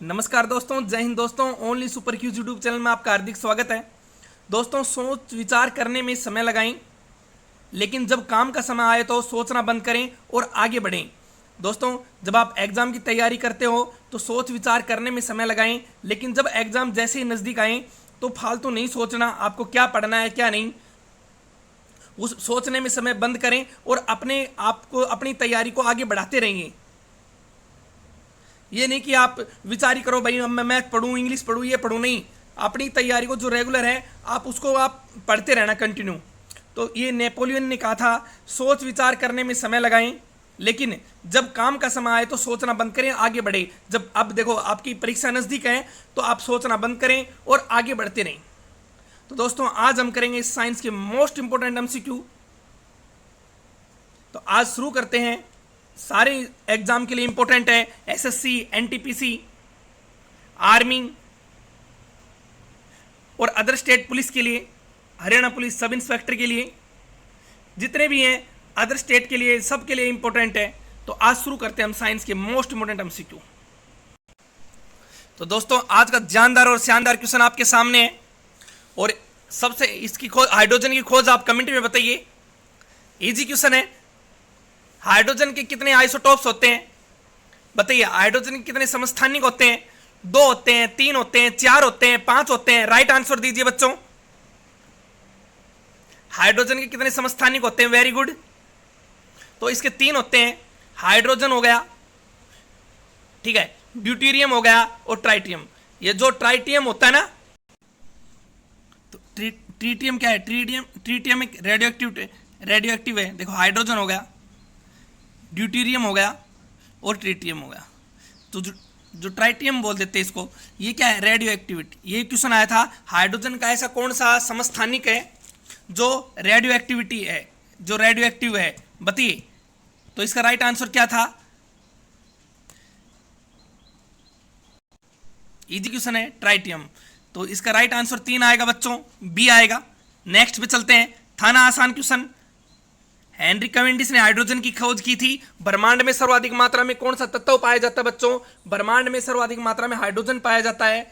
नमस्कार दोस्तों, जय हिंद दोस्तों। Only super Qs YouTube channel में आपका हार्दिक स्वागत है। दोस्तों, सोच विचार करने में समय लगाएं, लेकिन जब काम का समय आए तो सोचना बंद करें और आगे बढ़ें। दोस्तों, जब आप एग्ज़ाम की तैयारी करते हो तो सोच विचार करने में समय लगाएं, लेकिन जब एग्ज़ाम जैसे ही नज़दीक आए तो फालतू नहीं सोचना आपको क्या पढ़ना है क्या नहीं। उस सोचने में समय बंद करें और अपने आप को, अपनी तैयारी को आगे बढ़ाते रहेंगे। ये नहीं कि आप विचार ही करो भाई मैं मैथ पढ़ूँ, इंग्लिश पढ़ूँ, ये पढ़ूँ, नहीं। अपनी तैयारी को जो रेगुलर है आप उसको आप पढ़ते रहना कंटिन्यू। तो ये नेपोलियन ने कहा था, सोच विचार करने में समय लगाएं, लेकिन जब काम का समय आए तो सोचना बंद करें, आगे बढ़े। जब अब देखो आपकी परीक्षा नज़दीक है तो आप सोचना बंद करें और आगे बढ़ते रहें। तो दोस्तों, आज हम करेंगे साइंस के मोस्ट इंपोर्टेंट एमसीक्यू। तो आज शुरू करते हैं। सारे एग्जाम के लिए इंपॉर्टेंट है, एसएससी, एनटीपीसी, आर्मी और अदर स्टेट पुलिस के लिए, हरियाणा पुलिस सब इंस्पेक्टर के लिए, जितने भी हैं अदर स्टेट के लिए, सब के लिए इंपॉर्टेंट है। तो आज शुरू करते हैं हम साइंस के मोस्ट इंपॉर्टेंट एमसीक्यू। तो दोस्तों, आज का जानदार और शानदार क्वेश्चन आपके सामने है, और सबसे इसकी खोज, हाइड्रोजन की खोज आप कमेंट में बताइए। इजी क्वेश्चन है। हाइड्रोजन के कितने आइसोटोप्स होते हैं बताइए। हाइड्रोजन के कितने समस्थानिक होते हैं? 2 होते हैं, 3 होते हैं, 4 होते हैं, 5 होते हैं? राइट आंसर दीजिए बच्चों। हाइड्रोजन के कितने समस्थानिक होते हैं? Very good. तो इसके 3 होते हैं। हाइड्रोजन हो गया, ठीक है, ड्यूटेरियम हो गया और ट्राइटियम। ये जो ट्राइटियम होता है ना, तो ट्रीटियम क्या है? ट्रीटियम एक रेडियो एक्टिव है। देखो, हाइड्रोजन हो गया, ड्यूटेरियम हो गया और ट्रीटियम हो गया। तो जो ट्राइटियम बोल देते हैं इसको, ये क्या है? Radio activity. ये क्वेश्चन आया था, हाइड्रोजन का ऐसा कौन सा समस्थानिक है जो रेडियो एक्टिविटी है, जो रेडियो एक्टिव है, बताइए। तो इसका राइट आंसर क्या था? इजी क्वेश्चन है, ट्राइटियम। तो इसका राइट आंसर 3 आएगा बच्चों, बी आएगा। नेक्स्ट पे चलते हैं। था ना आसान क्वेश्चन। हेनरी कैवेंडिश ने हाइड्रोजन की खोज की थी। ब्रह्मांड में सर्वाधिक मात्रा में कौन सा तत्व पाया जाता है बच्चों? ब्रह्मांड में सर्वाधिक मात्रा में हाइड्रोजन पाया जाता है।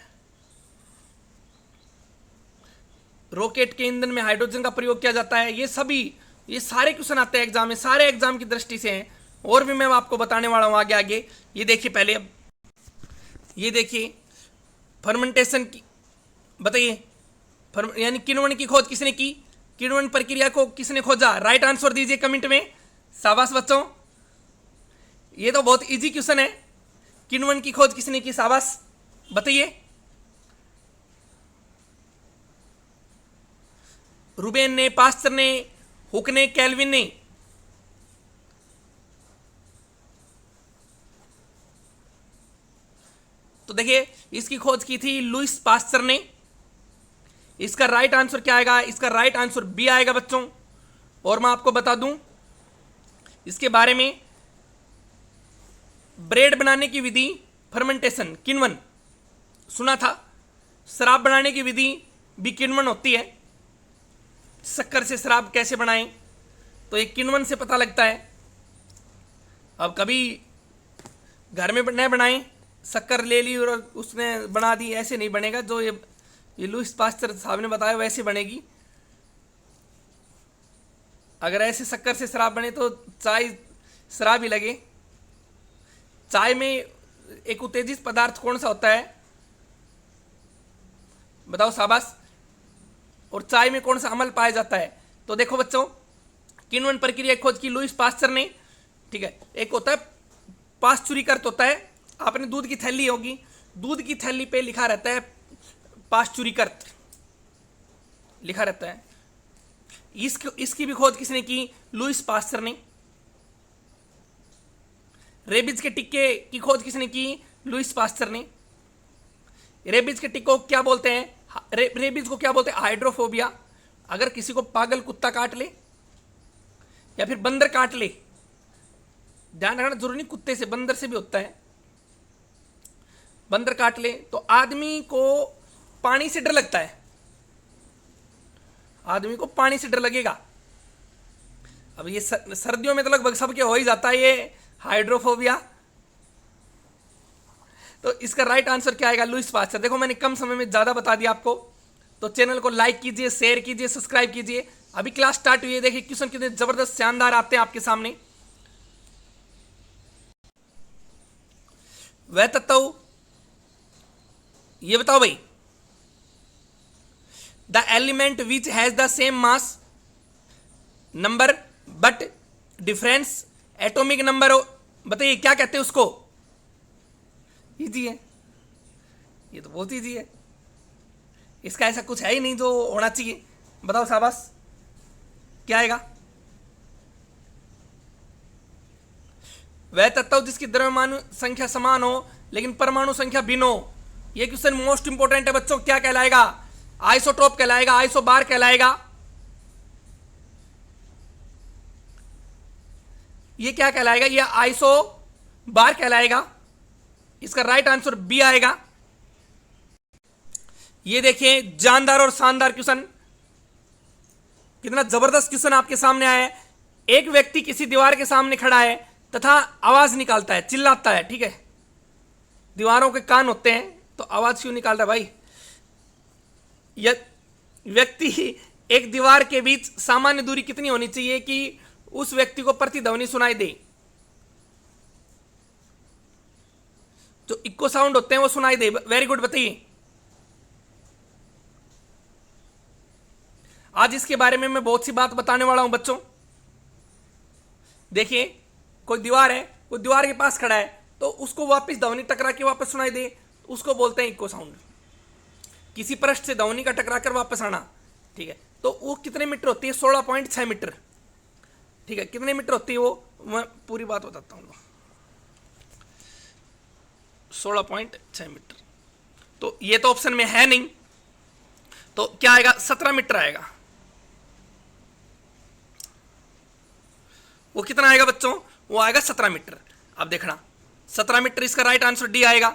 रॉकेट के ईंधन में हाइड्रोजन का प्रयोग किया जाता है। ये सारे क्वेश्चन आते हैं एग्जाम में, सारे एग्जाम की दृष्टि से हैं, और भी मैं आपको बताने वाला हूं आगे आगे। ये देखिए पहले, अब ये देखिए फर्मेंटेशन की, बताइए यानी किण्वन की खोज किसने की? किण्वन प्रक्रिया को किसने खोजा? राइट आंसर दीजिए कमेंट में। शाबाश बच्चों, ये तो बहुत इजी क्वेश्चन है। किण्वन की खोज किसने की? शाबाश, बताइए। रूबेन ने, पास्टर ने, हुक ने, केल्विन ने? तो देखिए, इसकी खोज की थी लुईस पास्चर ने। इसका राइट आंसर क्या आएगा? इसका राइट आंसर बी आएगा बच्चों। और मैं आपको बता दूं इसके बारे में, ब्रेड बनाने की विधि फर्मेंटेशन, किण्वन सुना था। शराब बनाने की विधि भी किण्वन होती है। शक्कर से शराब कैसे बनाएं, तो ये किण्वन से पता लगता है। अब कभी घर में न बनाएं, शक्कर ले ली और उसने बना दी, ऐसे नहीं बनेगा। जो ये लुईस पास्चर साहब ने बताया वैसे बनेगी। अगर ऐसे शक्कर से शराब बने तो चाय शराब ही लगे। चाय में एक उत्तेजित पदार्थ कौन सा होता है बताओ? शाबाश। और चाय में कौन सा अम्ल पाया जाता है? तो देखो बच्चों, किण्वन प्रक्रिया खोज की लुईस पास्चर ने, ठीक है। एक होता है पाश्चुरीकृत होता है। आपने दूध की थैली होगी, दूध की थैली पे लिखा रहता है पाश्चुरीकृत लिखा रहता है। इसकी भी खोज किसने की? लुईस पास्चर ने। रेबीज के टिक्के की खोज किसने की? लुईस पास्चर ने। रेबीज के टिक्के को क्या बोलते हैं? रेबीज को क्या बोलते हैं? हाइड्रोफोबिया। अगर किसी को पागल कुत्ता काट ले या फिर बंदर काट ले, ध्यान रखना जरूरी नहीं, कुत्ते से, बंदर से भी होता है। बंदर काट ले तो आदमी को पानी से डर लगता है। आदमी को पानी से डर लगेगा। अब ये सर्दियों में तो लगभग सबके हो ही जाता है ये हाइड्रोफोबिया। तो इसका राइट आंसर क्या आएगा? Lewis pasture. देखो मैंने कम समय में ज्यादा बता दिया आपको, तो चैनल को लाइक कीजिए, शेयर कीजिए, सब्सक्राइब कीजिए। अभी क्लास स्टार्ट हुई है, देखिए क्वेश्चन कितने जबरदस्त शानदार आते हैं आपके सामने। वह तत्व, ये बताओ भाई, the element which has the same mass number but difference atomic number, बताइए क्या कहते हैं उसको? इजी है, ये तो बहुत इजी है, इसका ऐसा कुछ है ही नहीं जो होना चाहिए। बताओ शाबाश, क्या आएगा? वह तत्व जिसकी द्रव्यमान संख्या समान हो लेकिन परमाणु संख्या भिन्न हो। यह क्वेश्चन मोस्ट इंपोर्टेंट है बच्चों। क्या कहलाएगा? आइसोटोप कहलाएगा, आइसोबार कहलाएगा। ये क्या कहलाएगा? ये आइसोबार कहलाएगा। इसका राइट आंसर बी आएगा। ये देखिए जानदार और शानदार क्वेश्चन, कितना जबरदस्त क्वेश्चन आपके सामने आया है। एक व्यक्ति किसी दीवार के सामने खड़ा है तथा आवाज निकालता है, चिल्लाता है, ठीक है। दीवारों के कान होते हैं तो आवाज क्यों निकालता है भाई? यह व्यक्ति एक दीवार के बीच सामान्य दूरी कितनी होनी चाहिए कि उस व्यक्ति को प्रतिध्वनि सुनाई दे? जो इको साउंड होते हैं वो सुनाई दे। वेरी गुड, बताइए। आज इसके बारे में मैं बहुत सी बात बताने वाला हूं बच्चों। देखिए कोई दीवार है, कोई दीवार के पास खड़ा है तो उसको वापस ध्वनि टकरा के वापस सुनाई दे, उसको बोलते हैं इको साउंड। किसी पृष्ठ से ध्वनि का टकरा कर वापस आना, ठीक है, तो वो कितने मीटर होती है? 16.6 मीटर, ठीक है। कितने मीटर होती है वो, मैं पूरी बात बताता हूँ। 16.6 मीटर। तो ये तो ऑप्शन में है नहीं, तो क्या आएगा? 17 मीटर आएगा। वो कितना आएगा बच्चों? वो आएगा 17 मीटर। अब देखना 17 मीटर, इसका राइट आंसर डी आएगा,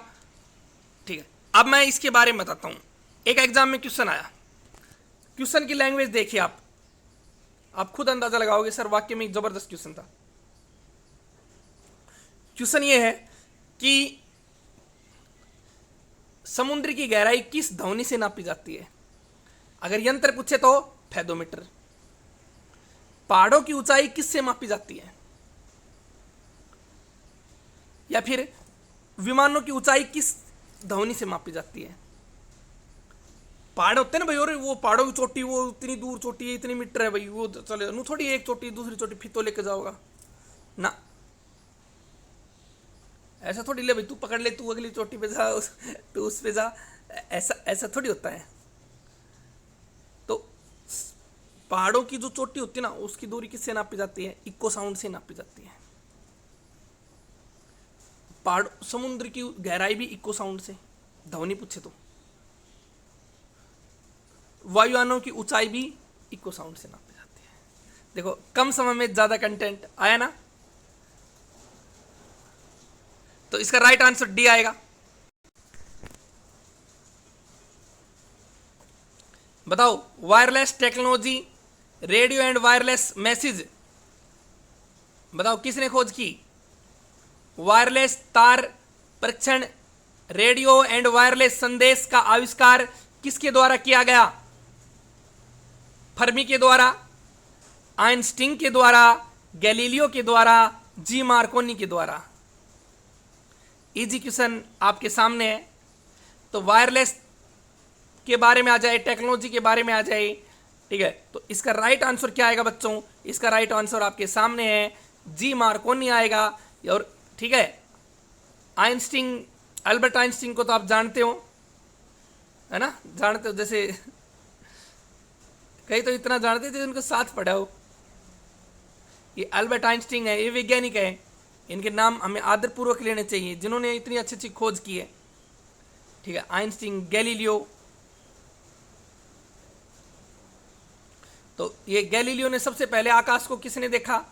ठीक है। अब मैं इसके बारे में बताता हूं। एक एग्जाम में क्वेश्चन आया, क्वेश्चन की लैंग्वेज देखिए आप खुद अंदाजा लगाओगे सर वाक्य में एक जबरदस्त क्वेश्चन था। क्वेश्चन ये है कि समुद्र की गहराई किस ध्वनि से नापी जाती है? अगर यंत्र पूछे तो फेदोमीटर। पहाड़ों की ऊंचाई किससे मापी जाती है? या फिर विमानों की ऊंचाई किस ध्वनि से मापी जाती है? पहाड़ होते हैं ना भाई, और वो पहाड़ों की चोटी वो इतनी दूर चोटी है, इतनी मीटर है भाई, वो चले नू थोड़ी एक चोटी दूसरी चोटी फिर तो लेके जाओगा ना, ऐसा थोड़ी ले भाई तू पकड़ ले, तू अगली चोटी पे जा, तू उस पे जा, ऐसा थोड़ी होता है। तो पहाड़ों की जो चोटी होती है ना, उसकी दूरी किससे नापी जाती है? इको साउंड से नापी जाती है। पहाड़, समुद्र की गहराई भी इको साउंड से, ध्वनि पूछे तो। वायुयानों की ऊंचाई भी इको साउंड से नापी जाती है। देखो कम समय में ज्यादा कंटेंट आया ना, तो इसका राइट आंसर डी आएगा। बताओ wireless technology, radio and wireless message, बताओ किसने खोज की? वायरलेस तार परीक्षण, रेडियो एंड वायरलेस संदेश का आविष्कार किसके द्वारा किया गया? फर्मी के द्वारा, आइंस्टीन के द्वारा, गैलीलियो के द्वारा, जी मार्कोनी के द्वारा। इजी क्वेश्चन आपके सामने है। तो वायरलेस के बारे में आ जाए, टेक्नोलॉजी के बारे में आ जाए, ठीक है, तो इसका राइट आंसर क्या आएगा बच्चों? इसका राइट आंसर आपके सामने है, जी मार्कोनी आएगा। और ठीक है, आइंस्टीन, अल्बर्ट आइंस्टीन को तो आप जानते हो, है ना, जानते हो, जैसे कई तो इतना जानते थे उनके साथ पढ़ा हो। ये अल्बर्ट आइंस्टीन है, ये वैज्ञानिक है, इनके नाम हमें आदरपूर्वक लेने चाहिए जिन्होंने इतनी अच्छी अच्छी खोज की है, ठीक है। आइंस्टीन, गैलीलियो, तो ये गैलीलियो ने सबसे पहले आकाश को किसने देखा?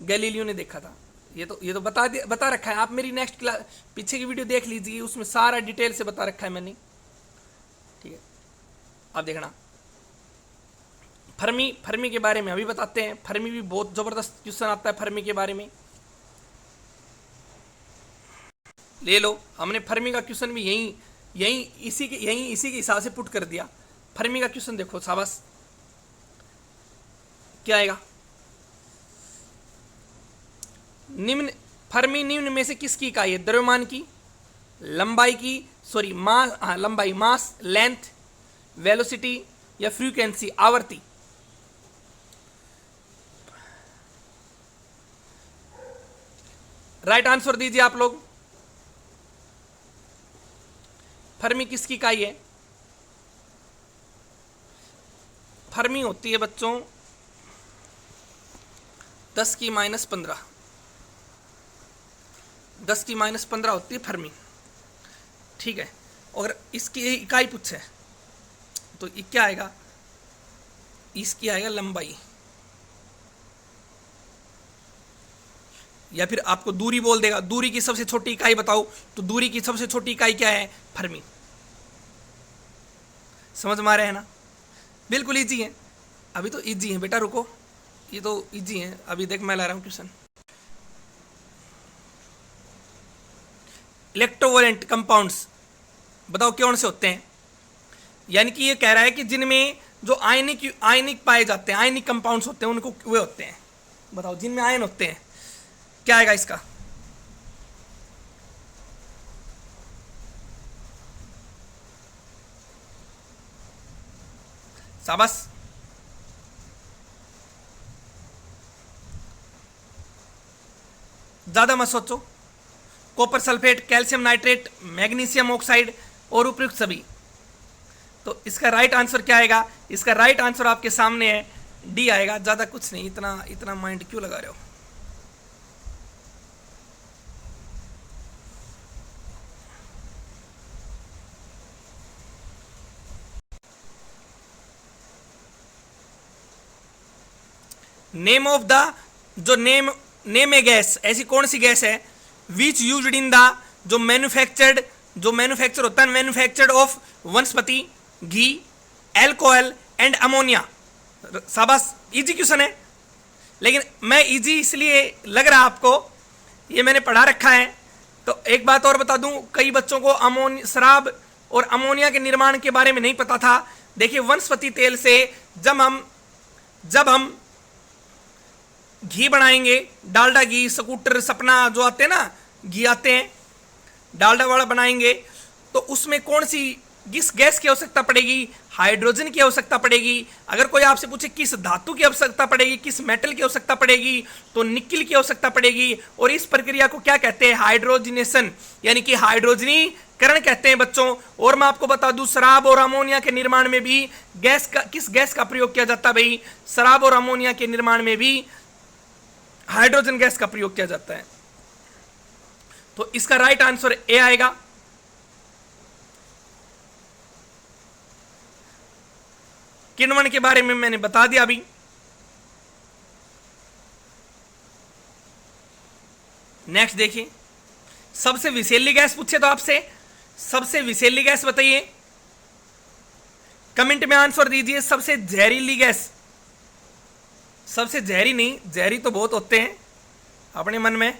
गैलीलियो ने देखा था। ये तो बता रखा है, आप मेरी नेक्स्ट क्लास पीछे की वीडियो देख लीजिए, उसमें सारा डिटेल से बता रखा है मैंने, ठीक है। अब देखना फर्मी के बारे में अभी बताते हैं। फर्मी भी बहुत जबरदस्त क्वेश्चन आता है फर्मी के बारे में। ले लो, हमने फर्मी का क्वेश्चन भी यही यही इसी के हिसाब से पुट कर दिया। फर्मी का क्वेश्चन देखो शाबाश, क्या आएगा? निम्न फर्मी निम्न में से किसकी इकाई है? द्रव्यमान की, लंबाई की, सॉरी मास, लंबाई, मास, लेंथ, वेलोसिटी या फ्रीक्वेंसी, आवर्ती। राइट आंसर दीजिए आप लोग। फर्मी किसकी इकाई है? फर्मी होती है बच्चों 10 की -15, 10 की -15 होती है फर्मी, ठीक है। अगर इसकी इकाई पूछे तो ये क्या आएगा? इसकी आएगा लंबाई, या फिर आपको दूरी बोल देगा। दूरी की सबसे छोटी इकाई बताओ, तो दूरी की सबसे छोटी इकाई क्या है? फर्मी। समझ में आ रहे हैं ना? बिल्कुल इजी है, अभी तो इजी है बेटा, रुको, ये तो इजी है। अभी देख मैं ला रहा हूं क्वेश्चन। इलेक्ट्रोवोलेंट कंपाउंड्स बताओ कौन से होते हैं? यानी कि ये कह रहा है कि जिनमें जो आयनिक पाए जाते हैं, आयनिक कंपाउंड्स होते हैं, उनको वे होते हैं। बताओ जिनमें आयन होते हैं, क्या आएगा इसका? शाबाश, ज्यादा मत सोचो। Copper sulphate, calcium nitrate, magnesium oxide और उपयुक्त सभी। तो इसका राइट आंसर क्या आएगा? इसका राइट आंसर आपके सामने है, डी आएगा। ज्यादा कुछ नहीं, इतना इतना माइंड क्यों लगा रहे हो? नेम ऑफ द, जो नेम ए गैस, ऐसी कौन सी गैस है विच यूज्ड इन द, जो मैन्युफैक्चर होता है, मैन्युफैक्चर्ड ऑफ वनस्पति, घी, एल्कोहल एंड अमोनिया। शाबाश, इजी क्वेश्चन है, लेकिन मैं इजी इसलिए लग रहा आपको, ये मैंने पढ़ा रखा है। तो एक बात और बता दूं, कई बच्चों को शराब और अमोनिया के निर्माण के बारे में नहीं पता था। देखिए वनस्पति तेल से जब हम घी बनाएंगे, डालडा घी, स्कूटर, सपना जो आते हैं ना, घी आते हैं, डालडा वाला बनाएंगे, तो उसमें कौन सी किस गैस की आवश्यकता पड़ेगी? हाइड्रोजन की आवश्यकता पड़ेगी। अगर कोई आपसे पूछे किस धातु की आवश्यकता पड़ेगी, किस मेटल की आवश्यकता पड़ेगी, तो निकिल की आवश्यकता पड़ेगी। और इस प्रक्रिया को क्या कहते हैं? हाइड्रोजनेशन, यानी कि हाइड्रोजनीकरण कहते हैं बच्चों। और मैं आपको बता दूं, शराब और अमोनिया के निर्माण में भी किस गैस का प्रयोग किया जाता है भाई? शराब और अमोनिया के निर्माण में भी हाइड्रोजन गैस का प्रयोग किया जाता है। तो इसका राइट आंसर ए आएगा। किण्वन के बारे में मैंने बता दिया अभी। नेक्स्ट देखिए, सबसे विषैली गैस पूछे तो आपसे, सबसे विषैली गैस बताइए, कमेंट में आंसर दीजिए। सबसे जहरीली गैस, सबसे जहरी नहीं, जहरी तो बहुत होते हैं अपने मन में,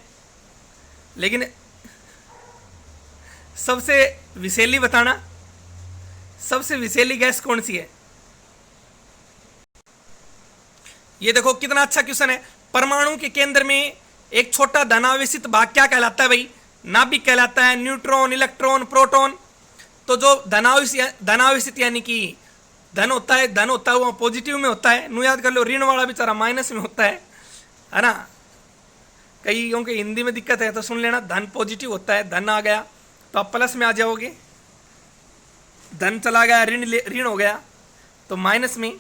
लेकिन सबसे विषैली बताना, सबसे विषैली गैस कौन सी है? ये देखो कितना अच्छा क्वेश्चन है। परमाणु के केंद्र में एक छोटा धनावेशित भाग क्या कहलाता है भाई? नाभिक कहलाता है। Neutron, electron, proton. तो जो धनावेशित यानी कि धन होता है वो पॉजिटिव में होता है। नु याद कर लो, ऋण वाला बेचारा माइनस में होता है ना। कईयों के हिंदी में दिक्कत है तो सुन लेना, धन पॉजिटिव होता है, धन आ गया तो आप प्लस में आ जाओगे, धन चला गया, ऋण हो गया तो माइनस में।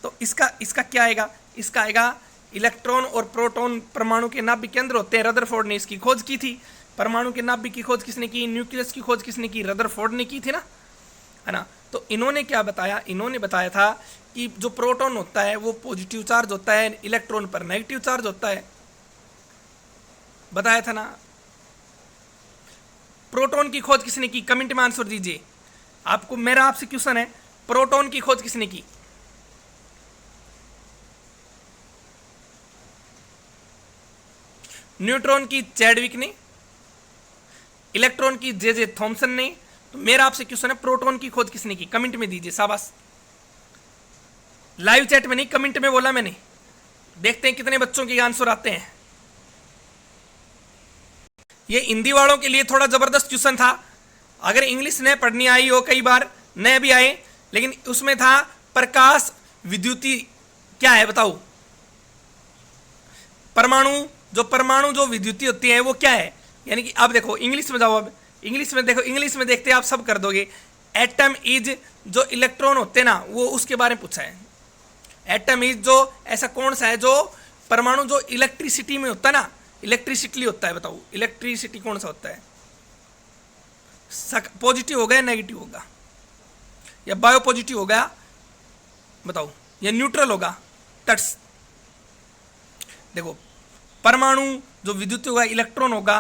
तो इसका क्या आएगा? इसका आएगा इलेक्ट्रॉन और प्रोटॉन परमाणु के नाभिक के अंदर होते हैं। रदरफोर्ड ने इसकी खोज की थी। परमाणु के नाभिक की खोज किसने की? न्यूक्लियस की खोज किसने की? रदरफोर्ड ने की थी ना, है ना। तो इन्होंने क्या बताया? इन्होंने बताया था कि जो प्रोटॉन होता है वो पॉजिटिव चार्ज होता है, इलेक्ट्रॉन पर नेगेटिव चार्ज होता है, बताया था ना। प्रोटॉन की खोज किसने की? कमेंट में आंसर दीजिए। मेरा आपसे क्वेश्चन है, प्रोटॉन की खोज किसने की? न्यूट्रॉन की चैडविक ने, इलेक्ट्रॉन की जे थॉमसन ने। तो मेरा आपसे क्वेश्चन है, प्रोटॉन की खोज किसने की? कमेंट में दीजिए, शाबाश। लाइव चैट में नहीं, कमेंट में बोला मैंने। देखते हैं कितने बच्चों के आंसर आते हैं। ये हिंदी वालों के लिए थोड़ा जबरदस्त क्वेश्चन था। अगर इंग्लिश ने पढ़नी आई हो, कई बार नए भी आए, लेकिन उसमें था प्रकाश विद्युती क्या है बताओ। परमाणु जो विद्युती होती है वो क्या है? यानी कि अब देखो इंग्लिश में जाओ, अब इंग्लिश में देखो, इंग्लिश में देखते आप सब कर दोगे। एटम इज जो इलेक्ट्रॉन होते ना, वो उसके बारे में पूछा है। एटम इज जो ऐसा कौन सा है जो परमाणु जो इलेक्ट्रिसिटी में होता है ना, इलेक्ट्रिसिटी होता है, बताओ इलेक्ट्रिसिटी कौन सा होता है? पॉजिटिव होगा या नेगेटिव होगा, या बायो पॉजिटिव होगा बताओ, या न्यूट्रल होगा? तट्स देखो, परमाणु जो विद्युत होगा इलेक्ट्रॉन होगा।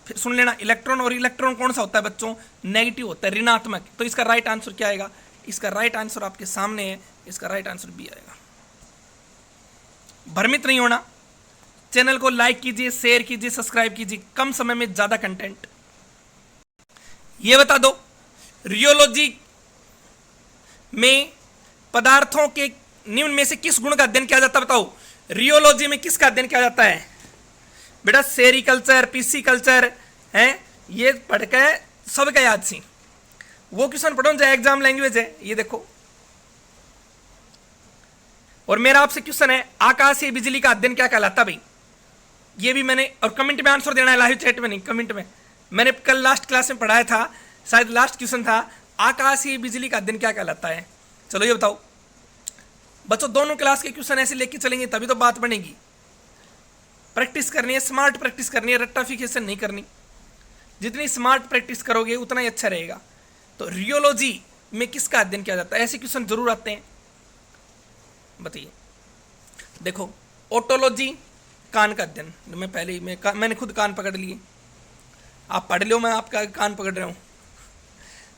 फिर सुन लेना, इलेक्ट्रॉन और इलेक्ट्रॉन कौन सा होता है बच्चों? नेगेटिव होता है, ऋणात्मक। तो इसका राइट आंसर क्या आएगा? इसका राइट आंसर आपके सामने है, इसका राइट आंसर बी आएगा। भ्रमित नहीं होना। चैनल को लाइक कीजिए, शेयर कीजिए, सब्सक्राइब कीजिए। कम समय में ज्यादा कंटेंट। ये बता दो, रियोलॉजी में पदार्थों के निम्न में से किस गुण का अध्ययन किया जाता है? बताओ रियोलॉजी में किसका अध्ययन किया जाता है? बेटा सेरिकल्चर, पिसिकल्चर है, ये पढ़ के सबका याद सी। वो क्वेश्चन पढ़ो जो एग्जाम लैंग्वेज है, ये देखो। और मेरा आपसे क्वेश्चन है, आकाशीय बिजली का अध्ययन क्या कहलाता? भाई ये भी मैंने, और कमेंट में आंसर देना है, लाइव चैट में नहीं, कमेंट में। मैंने कल लास्ट क्लास में पढ़ाया था, शायद लास्ट क्वेश्चन था, आकाशीय बिजली का अध्ययन क्या कहलाता है? चलो ये बताओ बच्चों। दोनों क्लास के क्वेश्चन ऐसे लेके चलेंगे तभी तो बात बनेगी। प्रैक्टिस करनी है, स्मार्ट प्रैक्टिस करनी है, रट्टाफिकेशन नहीं करनी। जितनी स्मार्ट प्रैक्टिस करोगे उतना ही अच्छा रहेगा। तो रियोलॉजी में किसका अध्ययन किया जाता है? ऐसे क्वेश्चन जरूर आते हैं, बताइए। देखो ओटोलॉजी, कान का अध्ययन। मैं पहले ही मैंने खुद कान पकड़ लिए, आप पढ़ लो, मैं आपका कान पकड़ रहा हूं,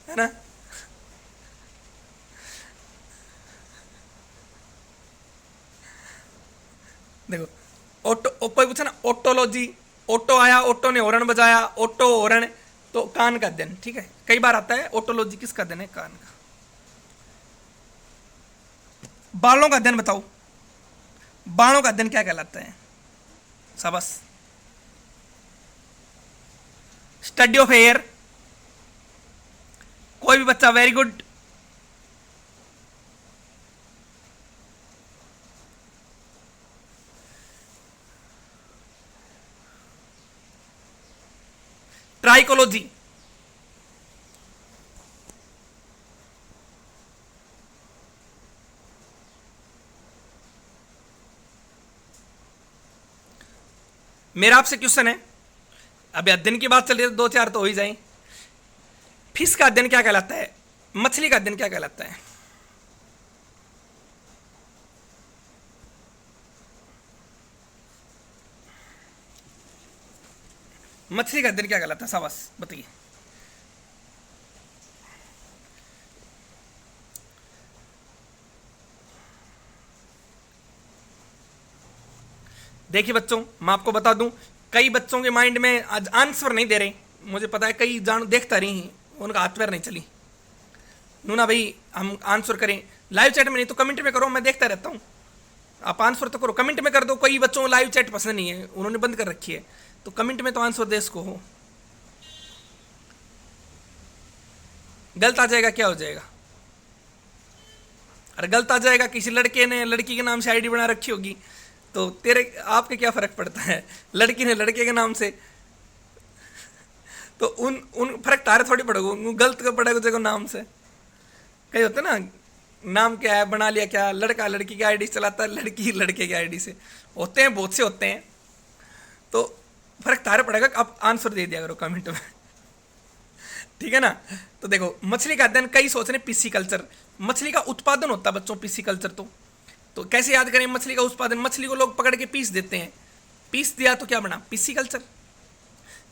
है ना। देखो ओटो, कोई पूछा ना ओटोलॉजी, ओटो आया, ओटो ने हॉर्न बजाया, ओटो हॉर्न, तो कान का अध्ययन। ठीक है, कई बार आता है। ओटोलॉजी किसका अध्ययन है? कान का। बालों का अध्ययन बताओ, बालों का अध्ययन क्या कहलाता है? शाबाश। स्टडी ऑफ हेयर, कोई भी बच्चा, वेरी गुड। ट्राइकोलॉजी, मेरा आपसे क्वेश्चन है, अभी अध्ययन की बात चल रही है, दो चार तो हो ही जाए। फिश का अध्ययन क्या कहलाता है? मछली का अध्ययन क्या कहलाता है? मछली का अध्ययन क्या कहलाता है? शाबाश, बताइए। देखिए बच्चों, मैं आपको बता दूं, कई बच्चों के माइंड में आज आंसर नहीं दे रहे, मुझे पता है। कई जान देखता रही हैं, उनका हाथ पैर नहीं चली नूना भाई, हम आंसर करें लाइव चैट में, नहीं तो कमेंट में करो, मैं देखता रहता हूं। आप आंसर तो करो, कमेंट में कर दो। कई बच्चों को लाइव चैट पसंद नहीं है, उन्होंने बंद कर रखी है, तो कमेंट में तो आंसर दे इसको हो। गलत आ जाएगा क्या हो जाएगा? अरे गलत आ जाएगा, किसी लड़के ने लड़की के नाम से आईडी बना रखी होगी, तो तेरे आपके क्या फर्क पड़ता है? लड़की ने लड़के के नाम से, तो उन फर्क तारे थोड़ी पड़ेगा, गलत का पड़ेगा देखो नाम से। कई होते ना, नाम क्या है बना लिया, क्या लड़का लड़की की आईडी चलाता है, लड़की लड़के की आईडी से, होते हैं बहुत से होते हैं, तो फर्क तारे पड़ेगा। आप आंसर दे दिया करो कमेंट में, ठीक है ना। तो देखो मछली का अध्ययन, कई सोच रहे पिसिकल्चर, मछली का उत्पादन होता है बच्चों पिसिकल्चर। तो कैसे याद करें मछली का उत्पादन? मछली को लोग पकड़ के पीस देते हैं, पीस दिया तो क्या बना? पिसिकल्चर।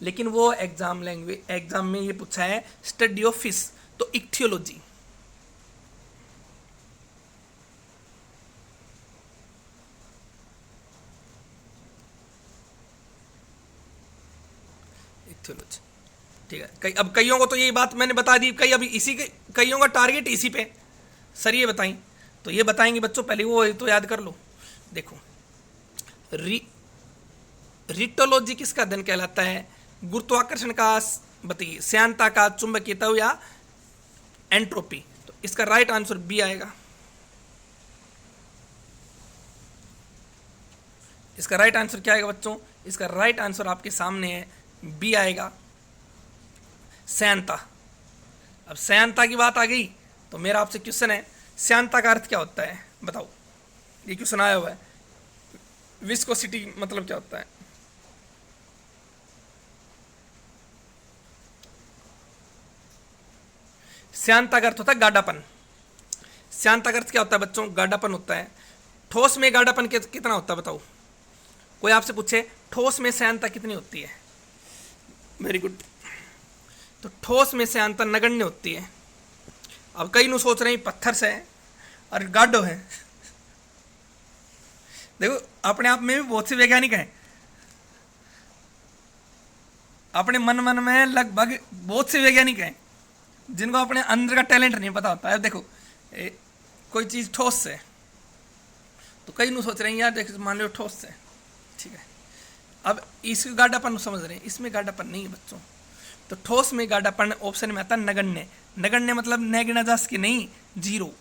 लेकिन वो एग्जाम में ये पूछा है स्टडी ऑफ फिश, तो इक्थियोलॉजी। इक्थियोलॉजी ठीक है। अब कईयों को तो यही बात मैंने बता दी, कईयों का टारगेट इसी पे सर ये बताई, तो ये बताएंगे बच्चों, पहले वो तो याद कर लो। देखो रिटोलॉजी किसका अध्ययन कहलाता है? गुरुत्वाकर्षण का, बताइए, श्यानता का, चुंबकीयता या एंट्रोपी। तो इसका राइट आंसर बी आएगा। इसका राइट आंसर क्या आएगा बच्चों? इसका राइट आंसर आपके सामने है, बी आएगा, श्यानता। अब श्यानता की बात आ गई तो मेरा आपसे क्वेश्चन है, श्यानता का अर्थ क्या होता है बताओ? ये क्वेश्चन आया हुआ है, विस्कोसिटी मतलब क्या होता है? श्यानता का अर्थ होता है गाढ़ापन। श्यानता का अर्थ क्या होता है बच्चों? गाढ़ापन होता है। ठोस में गाढ़ापन कितना होता है बताओ? कोई आपसे पूछे ठोस में श्यानता कितनी होती है? Very good. तो ठोस में श्यानता नगण्य होती है। अब कई नु सोच रहे हैं पत्थर से है और गाढ़ो है। देखो अपने आप में भी बहुत से वैज्ञानिक हैं, अपने मन में लगभग बहुत से वैज्ञानिक हैं जिनको अपने अंदर का टैलेंट नहीं पता होता है। देखो कोई चीज़ ठोस से, तो कई नु सोच रहे हैं यार देखो मान लो ठोस से, ठीक है। अब इसमें गाढ़ापन समझ रहे हैं, इसमें गाढ़ापन नहीं है बच्चों। तो ठोस में गाढ़ापन ऑप्शन में आता है नगण्य। नगण्य मतलब न गिना जा सके, नहीं, जीरो।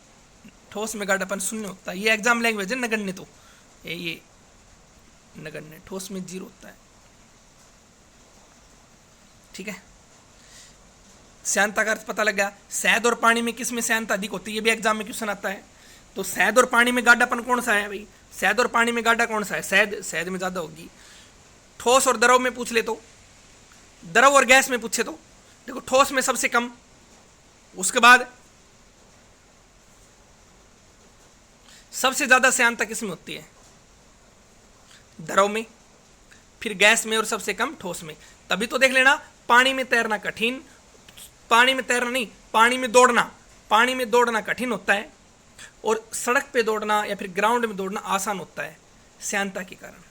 ठोस में गाढ़ापन शून्य होता है, ये एग्जाम लैंग्वेज है नगण्य। तो ये नगण्य, ठोस में जीरो होता है, ठीक है। श्यानता का अर्थ पता लग गया। शहद और पानी में किस में श्यानता अधिक होती है? ये भी एग्जाम में क्वेश्चन आता है। तो शहद और पानी में गाढ़ापन कौन सा है भाई? शहद और पानी में गाढ़ा कौन सा है? शहद में ज़्यादा होगी। ठोस और द्रव में पूछ ले तो, द्रव और गैस में पूछे तो देखो ठोस में सबसे कम, उसके बाद सबसे ज़्यादा श्यानता किस में होती है? द्रव में, फिर गैस में और सबसे कम ठोस में। तभी तो देख लेना पानी में तैरना कठिन, पानी में तैरना नहीं, पानी में दौड़ना कठिन होता है और सड़क पे दौड़ना या फिर ग्राउंड में दौड़ना आसान होता है श्यानता के कारण।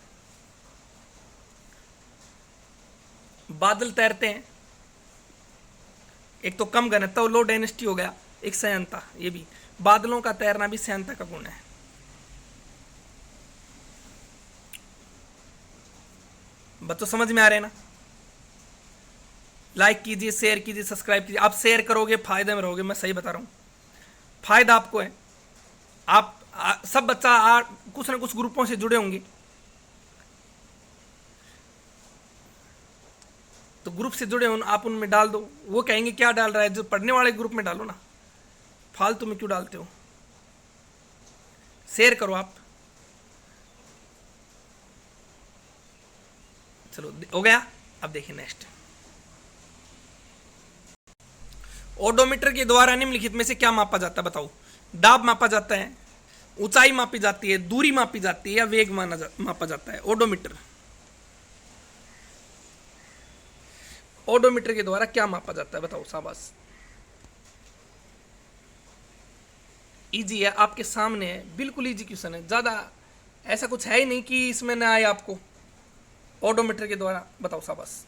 बादल तैरते हैं, एक तो कम घनत्व, लो डेंसिटी हो गया, एक श्यानता। ये भी बादलों का तैरना भी श्यानता का गुण है। बच्चों समझ में आ रहे हैं ना? लाइक कीजिए, शेयर कीजिए, सब्सक्राइब कीजिए। आप शेयर करोगे फायदे में रहोगे, मैं सही बता रहा हूँ, फायदा आपको है। सब बच्चा कुछ ना कुछ ग्रुपों से जुड़े होंगे, तो ग्रुप से जुड़े हो आप उनमें डाल दो। वो कहेंगे क्या डाल रहा है, जो पढ़ने वाले ग्रुप में डालो ना, फालतू में क्यों डालते हो? शेयर करो आप। चलो हो गया। अब देखिए नेक्स्ट, ओडोमीटर के द्वारा निम्नलिखित में से क्या मापा जाता है बताओ? दाब मापा जाता है, ऊंचाई मापी जाती है, दूरी मापी जाती है, या वेग मापा जाता है? ओडोमीटर के द्वारा क्या मापा जाता है बताओ? शाबाश, इजी है, आपके सामने है, बिल्कुल इजी क्वेश्चन है। ज्यादा ऐसा कुछ है ही नहीं कि इसमें ना आए आपको। ओडोमीटर के द्वारा बताओ, शाबाश।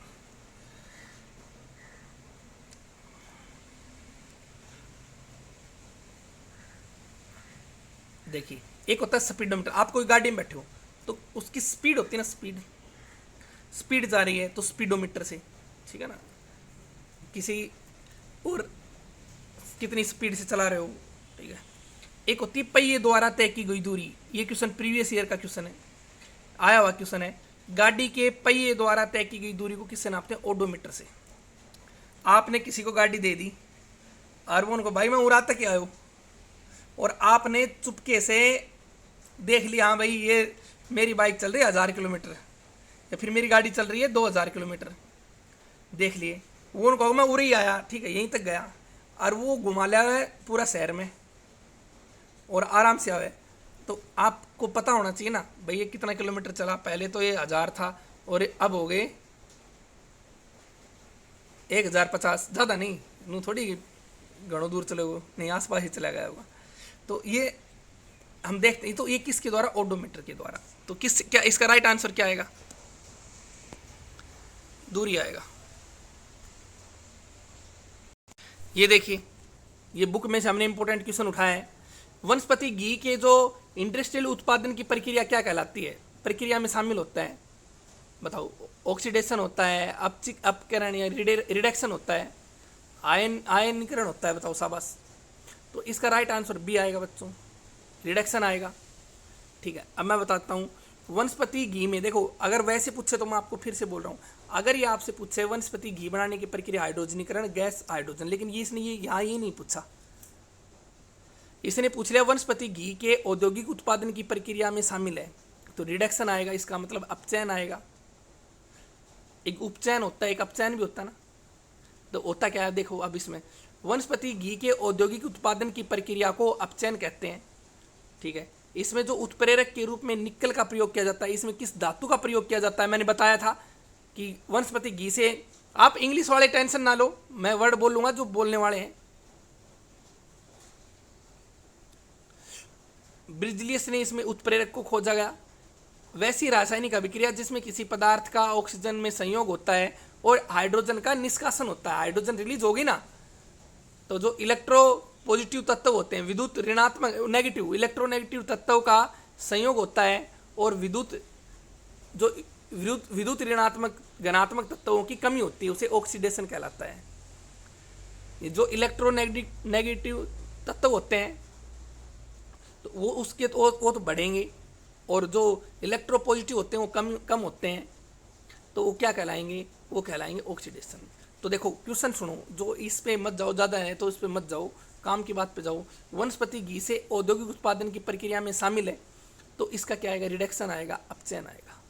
देखिए एक होता है स्पीडोमीटर। आप कोई गाड़ी में बैठे हो तो उसकी स्पीड होती है ना, स्पीड जा रही है तो स्पीडोमीटर से, ठीक है ना, किसी और कितनी स्पीड से चला रहे हो, ठीक है। एक होती है पहिए द्वारा तय की गई दूरी। ये क्वेश्चन प्रीवियस ईयर का क्वेश्चन है, आया हुआ क्वेश्चन है। गाड़ी के पहिए द्वारा तय की गई दूरी को किससे नापते हैं? ओडोमीटर से। आपने किसी को गाड़ी दे दी और वो उनको भाई मैं उड़ा तक आयो, और आपने चुपके से देख लिया हाँ भाई ये मेरी बाइक चल रही है 1000 किलोमीटर, या फिर मेरी गाड़ी चल रही है 2000 किलोमीटर, देख लिए। वो उनको मैं उड़ ही आया, ठीक है, यहीं तक गया, और वो घुमा लिया है पूरा शहर में और आराम से आवे, तो आपको पता होना चाहिए ना भाई ये कितना किलोमीटर चला। पहले तो ये 1000 था और अब हो गए 1050, ज़्यादा नहीं, नू थोड़ी घणों दूर चले गए, नहीं आसपास ही चला गया होगा। तो ये हम देखते हैं। तो ये किसके द्वारा? ओडोमीटर के द्वारा। तो क्या इसका राइट आंसर क्या आएगा? दूरी आएगा। ये देखिए, ये बुक में से हमने इंपॉर्टेंट क्वेश्चन उठाया है। वनस्पति घी के जो इंडस्ट्रियल उत्पादन की प्रक्रिया क्या कहलाती है, प्रक्रिया में शामिल होता है, बताओ। ऑक्सीडेशन होता है, अपकरण या रिडक्शन होता है, आयनीकरण होता है, बताओ शाबाश। तो इसका राइट आंसर बी आएगा बच्चों, रिडक्शन आएगा। ठीक है, अब मैं बताता हूँ वनस्पति घी में। देखो अगर वैसे पूछे तो मैं आपको फिर से बोल रहा हूँ, अगर ये आपसे पूछे वनस्पति घी बनाने की प्रक्रिया हाइड्रोजनीकरण, गैस हाइड्रोजन, लेकिन ये इसने ये यहाँ ये नहीं पूछा, इसने पूछ लिया वनस्पति घी के औद्योगिक उत्पादन की प्रक्रिया में शामिल है, तो रिडक्शन आएगा, इसका मतलब अपचयन आएगा। एक उपचयन होता है, एक अपचयन भी होता है ना, तो होता क्या है देखो। अब इसमें वनस्पति घी के औद्योगिक उत्पादन की प्रक्रिया को अपचयन कहते हैं। ठीक है, इसमें जो उत्प्रेरक के रूप में निकल का प्रयोग किया जाता है, इसमें किस धातु का प्रयोग किया जाता है, मैंने बताया था कि वनस्पति घी से, आप इंग्लिश वाले टेंशन ना लो, मैं वर्ड बोलूंगा जो बोलने वाले हैं। ब्रिजलियस ने इसमें उत्प्रेरक को खोजा गया। वैसी रासायनिक अभिक्रिया जिसमें किसी पदार्थ का ऑक्सीजन में संयोग होता है और हाइड्रोजन का निष्कासन होता है, हाइड्रोजन रिलीज होगी ना, तो जो इलेक्ट्रो पॉजिटिव तत्व होते हैं, विद्युत ऋणात्मक नेगेटिव इलेक्ट्रोनेगेटिव तत्वों का संयोग होता है, और विद्युत ऋणात्मक धनात्मक तत्वों की कमी होती है, उसे ऑक्सीडेशन कहलाता है। ये जो इलेक्ट्रोनेगेटिव तत्व होते हैं तो वो उसके वो तो बढ़ेंगे, और जो इलेक्ट्रो पॉजिटिव होते हैं वो कम होते हैं, तो वो क्या कहलाएंगे, वो कहलाएंगे ऑक्सीडेशन। तो देखो क्वेश्चन सुनो, जो इस पे मत जाओ, ज़्यादा है तो इस पे मत जाओ, काम की बात पे जाओ। वनस्पति घी से औद्योगिक उत्पादन की प्रक्रिया में शामिल है, तो इसका क्या आएगा, रिडक्शन आएगा, अपचयन आएगा।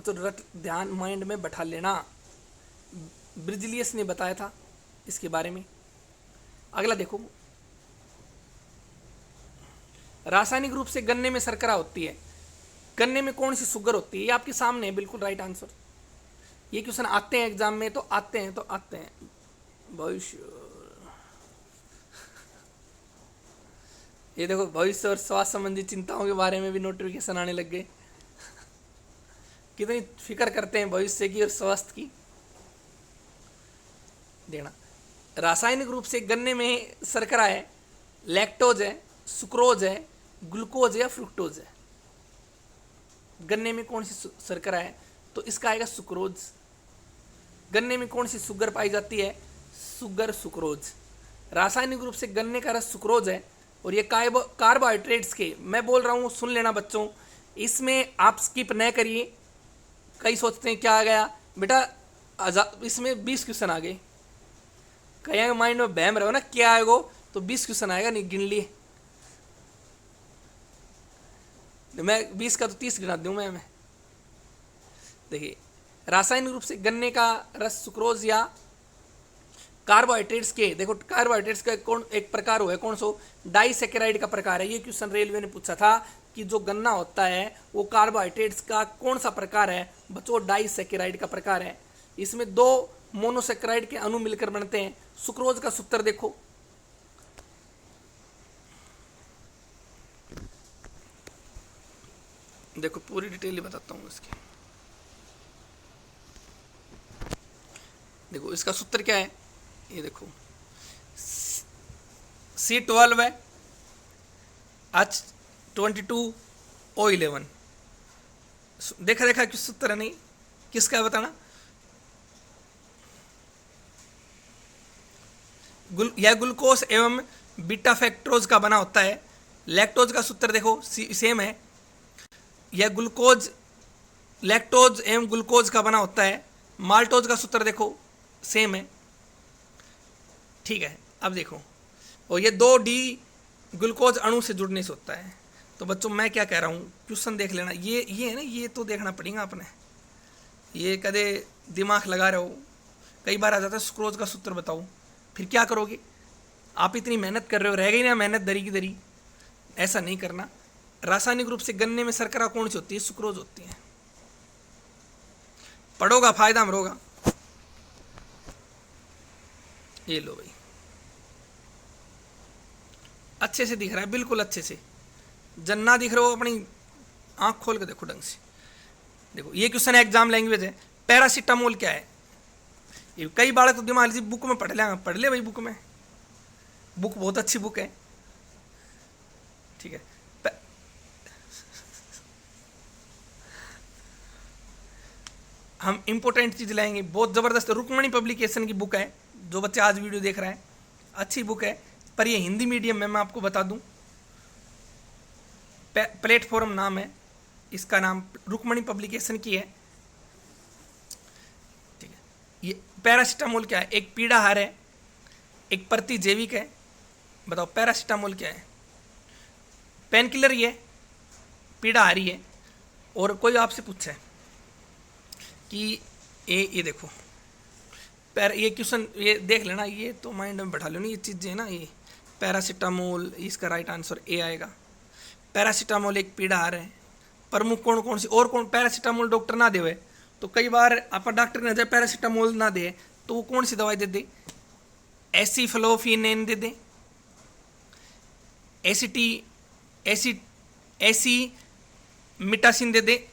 तो ध्यान माइंड में बैठा लेना, ब्रिजलियस ने बताया था इसके बारे में। अगला देखो, रासायनिक रूप से गन्ने में शर्करा होती है, गन्ने में कौन सी शुगर होती है, ये आपके सामने है, बिल्कुल राइट आंसर। ये क्वेश्चन आते हैं एग्जाम में, तो आते हैं भविष्य। ये देखो, भविष्य और स्वास्थ्य संबंधी चिंताओं के बारे में भी नोटिफिकेशन आने लग गए। कितनी फिक्र करते हैं भविष्य की और स्वास्थ्य की, देखना। रासायनिक रूप से गन्ने में शर्करा है, लैक्टोज है, सुक्रोज है, ग्लूकोज है या फ्रुक्टोज है। गन्ने में कौन सी शर्करा है, तो इसका आएगा सुक्रोज। गन्ने में कौन सी शुगर पाई जाती है, शुगर सुक्रोज। रासायनिक रूप से गन्ने का रस सुक्रोज है, और ये कार्बोहाइड्रेट्स के, मैं बोल रहा हूँ सुन लेना बच्चों, इसमें आप स्किप न करिए। कई सोचते हैं क्या आ गया बेटा, इसमें 20 क्वेश्चन आ गए, कहीं माइंड में बहम रहे हो ना क्या आएगा, तो 20 क्वेश्चन आएगा, नहीं गिन लिए। मैं 20 का तो 30 गिना दूँ मैं। देखिए, रासायनिक रूप से गन्ने का रस सुक्रोज या कार्बोहाइड्रेट्स के, देखो कार्बोहाइड्रेट्स का कौन एक प्रकार हुआ है, कौन सो, डाइसैकेराइड का प्रकार है। ये क्वेश्चन रेलवे ने पूछा था कि जो गन्ना होता है वो कार्बोहाइड्रेट्स का कौन सा प्रकार है, बच्चों डाइसैकेराइड का प्रकार है। इसमें 2 मोनोसैकेराइड के अणु मिलकर बनते हैं। सुक्रोज का सूत्र देखो, देखो पूरी डिटेल बताता हूँ इसकी। देखो इसका सूत्र क्या है, ये देखो C12 है, H22O11। देखा किस सूत्र है, नहीं किसका है बताना। यह ग्लूकोज एवं बीटा फैक्टोज का बना होता है। लैक्टोज का सूत्र देखो सेम है, यह ग्लूकोज लैक्टोज एवं ग्लूकोज का बना होता है। माल्टोज का सूत्र देखो सेम है, ठीक है। अब देखो, और ये 2D ग्लूकोज अणु से जुड़ने से होता है। तो बच्चों मैं क्या कह रहा हूँ, क्वेश्चन देख लेना, ये है ना, ये तो देखना पड़ेगा आपने, ये कदे दिमाग लगा रहे हो, कई बार आ जाता है सुक्रोज का सूत्र बताओ, फिर क्या करोगे आप, इतनी मेहनत कर रहे हो, रह गई ना मेहनत दरी की दरी। ऐसा नहीं करना। रासायनिक रूप से गन्ने में शर्करा कौन सी होती है, सुक्रोज होती है। पढ़ोगा फायदा में होगा। ये लो भाई, अच्छे से दिख रहा है, बिल्कुल अच्छे से, जन्ना दिख रहे हो, अपनी आंख खोल के देखो ढंग से। देखो ये क्वेश्चन एग्जाम लैंग्वेज है। पैरासीटामोल क्या है, ये कई बार तो दिमाग लीजिए बुक में पढ़ ले भाई, बुक में, बुक बहुत अच्छी बुक है, ठीक है। हम इंपॉर्टेंट चीज लाएंगे, बहुत जबरदस्त रुक्मणी पब्लिकेशन की बुक है, जो बच्चे आज वीडियो देख रहे हैं, अच्छी बुक है, पर ये हिंदी मीडियम में, मैं आपको बता दूं, प्लेटफॉर्म नाम है इसका, नाम रुक्मणी पब्लिकेशन की है, ठीक है। ये पैरासीटामोल क्या है? एक पीड़ाहार है, एक प्रतिजैविक है। बताओ पैरासीटामोल क्या है? पेन किलर ही है, पीड़ाहारी है। और कोई आपसे पूछे कि ये देखो ये क्वेश्चन, ये देख लेना, ये तो माइंड में बैठा लो ना, ये चीज़ें है ना, ये पैरासीटामोल, इसका राइट आंसर ए आएगा। पैरासीटामोल एक पीड़ाहार है। प्रमुख कौन कौन सी, और कौन? पैरासीटामोल डॉक्टर ना देवे तो कई बार आप डॉक्टर ने जब पैरासीटामोल ना दे तो वो कौन सी दवाई दे दे? एसिफ्लोफिनेन दे दे, एसिमिटासिन दे दे,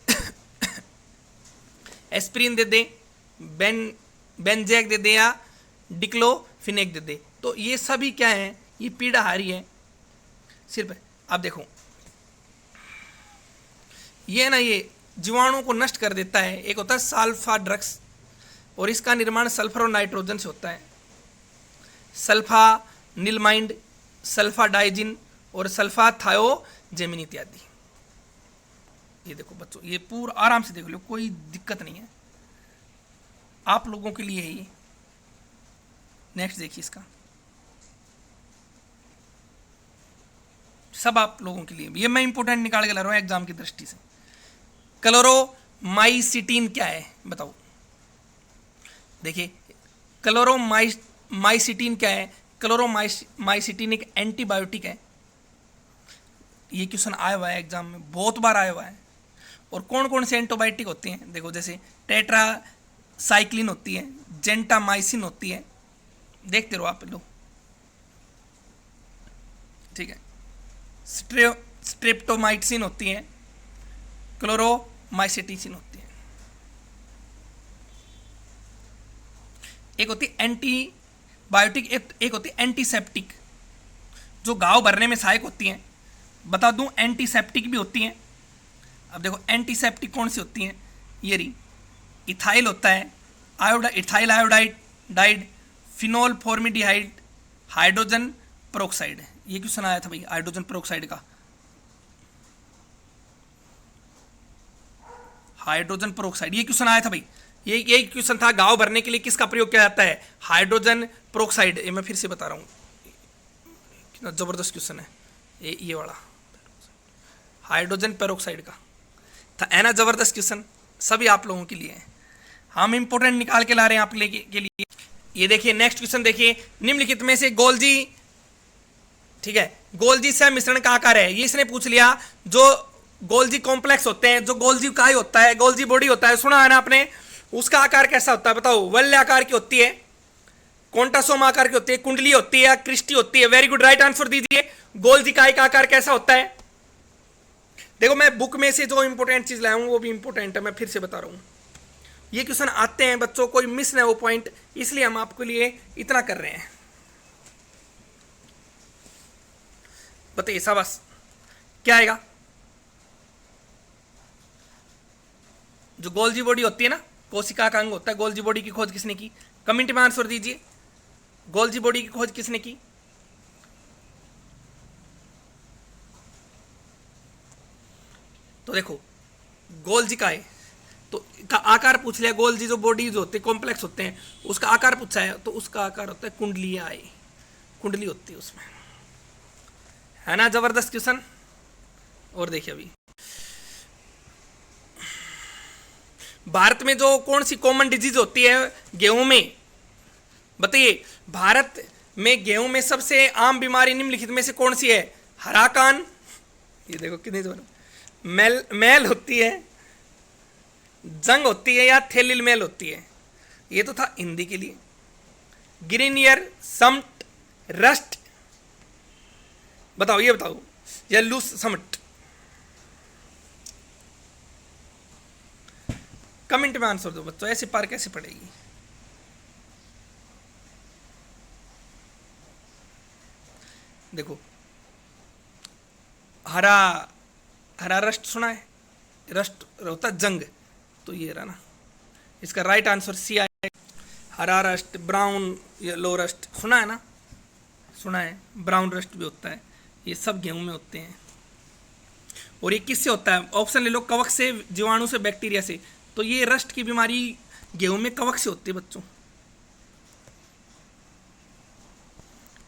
एस्प्रिन दे दे, बेंजेक दे दे, या डिक्लोफिनेक दे दे। तो ये सभी क्या है? ये पीड़ाहारी है सिर्फ। अब देखो ये ना, ये जीवाणु को नष्ट कर देता है। एक होता है सल्फा ड्रग्स, और इसका निर्माण सल्फर और नाइट्रोजन से होता है। सल्फा निलमाइंड, सल्फा डाइजिन और सल्फा थायोजेमिन इत्यादि। ये देखो बच्चों, ये पूरा आराम से देख लो, कोई दिक्कत नहीं है, आप लोगों के लिए है ये। नेक्स्ट देखिए, इसका सब आप लोगों के लिए, ये मैं इंपोर्टेंट निकाल के ला रहा हूं एग्जाम की दृष्टि से। क्लोरोमाइसिटीन क्या है? बताओ। देखिए क्लोरोमाइसिटीन क्या है? क्लोरोमाइसिटीन एक एंटीबायोटिक है। ये क्वेश्चन आया हुआ है एग्जाम में, बहुत बार आया हुआ है। और कौन कौन से एंटीबायोटिक होते हैं? देखो, जैसे टेट्रासाइक्लिन होती है, जेंटामाइसिन होती है, देखते रहो आप लोग, ठीक है। स्ट्रेप्टोमाइसिन होती है, क्लोरोमाइसिटिसिन होती है। एक होती है एंटीबायोटिक, एक होती है एंटीसेप्टिक, जो घाव भरने में सहायक होती हैं। बता दूं, एंटीसेप्टिक भी होती हैं। अब देखो एंटीसेप्टिक कौन सी होती हैं? ये रही, इथाइल होता है, ethyl iodide, phenol formaldehyde, hydrogen peroxide. ये क्वेश्चन आया था भाई हाइड्रोजन पेरोक्साइड का। हाइड्रोजन पेरोक्साइड ये क्वेश्चन आया था भाई, ये क्वेश्चन था, घाव भरने के लिए किसका प्रयोग किया जाता है? Hydrogen peroxide. ये मैं फिर से बता रहा हूँ, कितना जबरदस्त क्वेश्चन है ये वाला, हाइड्रोजन पेरोक्साइड का था, है ना? जबरदस्त क्वेश्चन, सभी आप लोगों के लिए है, हम इंपोर्टेंट निकाल के ला रहे हैं आप के लिए। ये देखिए नेक्स्ट क्वेश्चन देखिए, निम्नलिखित में से गोल्जी, ठीक है, गोल्जी से मिश्रण का आकार है। ये इसने पूछ लिया, जो गोल्जी कॉम्प्लेक्स होते हैं, जो गोल्जी काय होता है, गोल्जी बॉडी होता है, सुना है ना आपने, उसका आकार कैसा होता है? बताओ। वल्य आकार की होती है, कोंटासोम आकार की होती है, कुंडली होती है, या क्रिस्टी होती है? वेरी गुड, राइट आंसर दीजिए। गोल्जी काय का आकार कैसा होता है? देखो मैं बुक में से जो इंपोर्टेंट चीज लाया हूं वो भी इंपोर्टेंट है, मैं फिर से बता रहा हूं। ये क्वेश्चन आते हैं बच्चों, कोई मिस ना हो पॉइंट, इसलिए हम आपके लिए इतना कर रहे हैं। बताइए शाबाश, क्या आएगा? जो गोल्जी बॉडी होती है ना, कोशिका का अंग होता है, गोल्जी बॉडी की खोज किसने की? कमेंट में आंसर दीजिए, गोल्जी बॉडी की खोज किसने की? तो देखो गोल्जी का है, तो का आकार पूछ लिया, गोल्जी जो बॉडी जो होते हैं, कॉम्प्लेक्स होते हैं, उसका आकार पूछा है, तो उसका आकार होता है कुंडलियाए, कुंडली होती है उसमें, है ना? जबरदस्त क्वेश्चन। और देखिए अभी भारत में जो कौन सी कॉमन डिजीज होती है गेहूं में? बताइए, भारत में गेहूं में सबसे आम बीमारी निम्नलिखित में से कौन सी है? हरा कान, ये देखो कितनी जोर, मैल होती है, जंग होती है, या थैलिल मैल होती है? ये तो था हिंदी के लिए। ग्रीन ईयर, समट, रस्ट, बताओ, ये बताओ, या लूस समट? कमेंट में आंसर दो बच्चों, ऐसे पार कैसे पड़ेगी? देखो हरा, हरा रस्ट सुना है, रस्ट होता जंग, तो ये रहा ना, इसका राइट आंसर सी आएगा। हरा रस्ट, ब्राउन येलो रस्ट सुना है ना, सुना है, ब्राउन रस्ट भी होता है, ये सब गेहूं में होते हैं। और ये किससे होता है? ऑप्शन ले लो, कवक से, जीवाणु से, बैक्टीरिया से। तो ये रस्ट की बीमारी गेहूं में कवक से होती है बच्चों,